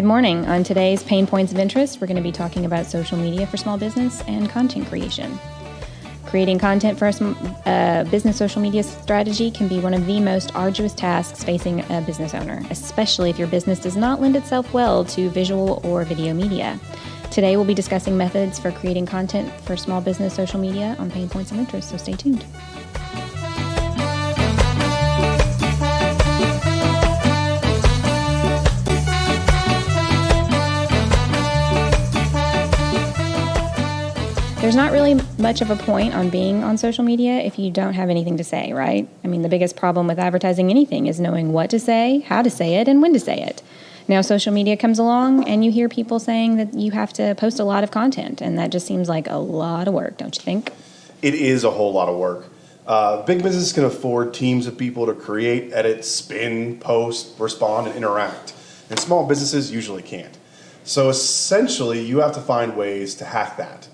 Good morning. On today's Pain Points of Interest, we're going to be talking about social media for small business and content creation. Creating content for a business social media strategy can be one of the most arduous tasks facing a business owner, especially if your business does not lend itself well to visual or video media. Today, we'll be discussing methods for creating content for small business social media on Pain Points of Interest, so stay tuned. There's not really much of a point on being on social media if you don't have anything to say, right? I mean, the biggest problem with advertising anything is knowing what to say, how to say it, and when to say it. Now, social media comes along, and you hear people saying that you have to post a lot of content, and that just seems like a lot of work, don't you think? It is a whole lot of work. Big businesses can afford teams of people to create, edit, spin, post, respond, and interact. And small businesses usually can't. So essentially, you have to find ways to hack that.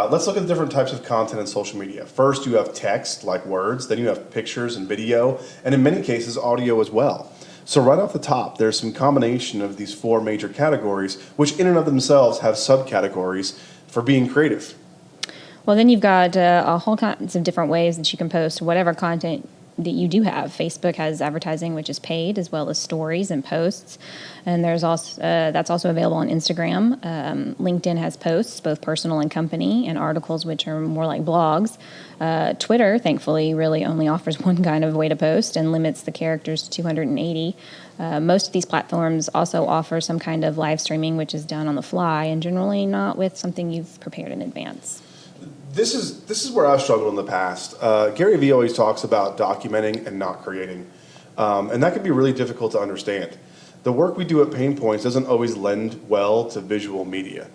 Let's look at the different types of content in social media. First, you have text, like words. Then you have pictures and video, and in many cases, audio as well. So right off the top, there's some combination of these four major categories, which in and of themselves have subcategories for being creative. Well, then you've got a whole kinds of different ways that you can post whatever content that you do have. Facebook has advertising, which is paid, as well as stories and posts. And there's also that's also available on Instagram. LinkedIn has posts, both personal and company, and articles, which are more like blogs. Twitter, thankfully, really only offers one kind of way to post and limits the characters to 280. Most of these platforms also offer some kind of live streaming, which is done on the fly and generally not with something you've prepared in advance. This is where I've struggled in the past. Gary Vee always talks about documenting and not creating. And that can be really difficult to understand. The work we do at PaynePoints doesn't always lend well to visual media.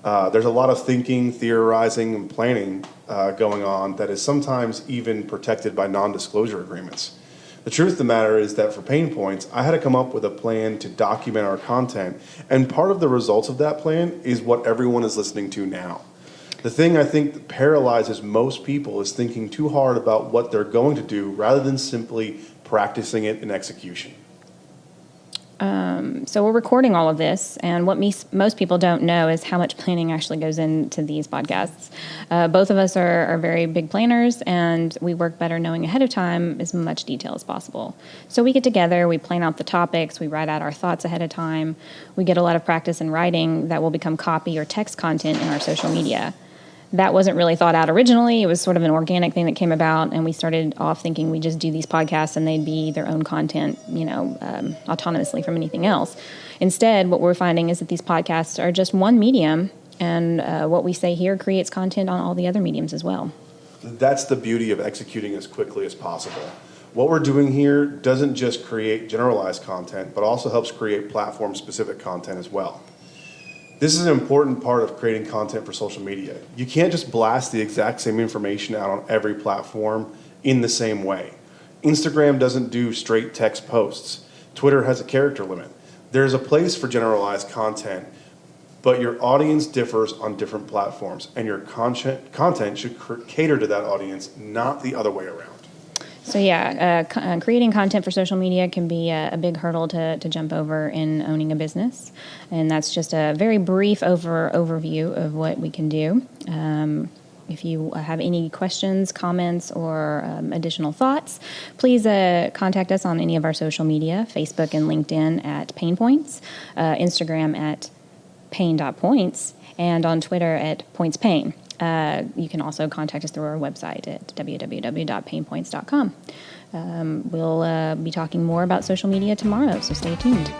There's a lot of thinking, theorizing, and planning going on that is sometimes even protected by non-disclosure agreements. The truth of the matter is that for PaynePoints, I had to come up with a plan to document our content. And part of the results of that plan is what everyone is listening to now. The thing I think that paralyzes most people is thinking too hard about what they're going to do rather than simply practicing it in execution. So we're recording all of this, and what most people don't know is how much planning actually goes into these podcasts. Both of us are very big planners, and we work better knowing ahead of time as much detail as possible. So we get together, we plan out the topics, we write out our thoughts ahead of time. We get a lot of practice in writing that will become copy or text content in our social media. That wasn't really thought out originally. It was sort of an organic thing that came about, and we started off thinking we'd just do these podcasts and they'd be their own content, autonomously from anything else. Instead, what we're finding is that these podcasts are just one medium, and what we say here creates content on all the other mediums as well. That's the beauty of executing as quickly as possible. What we're doing here doesn't just create generalized content, but also helps create platform-specific content as well. This is an important part of creating content for social media. You can't just blast the exact same information out on every platform in the same way. Instagram doesn't do straight text posts. Twitter has a character limit. There's a place for generalized content, but your audience differs on different platforms, and your content should cater to that audience, not the other way around. So creating content for social media can be a big hurdle to jump over in owning a business. And that's just a very brief overview of what we can do. If you have any questions, comments, or additional thoughts, please contact us on any of our social media, Facebook and LinkedIn at PaynePoints, Instagram at Payne.points, and on Twitter at PointsPayne. You can also contact us through our website at www.paynepoints.com. We'll be talking more about social media tomorrow, so stay tuned.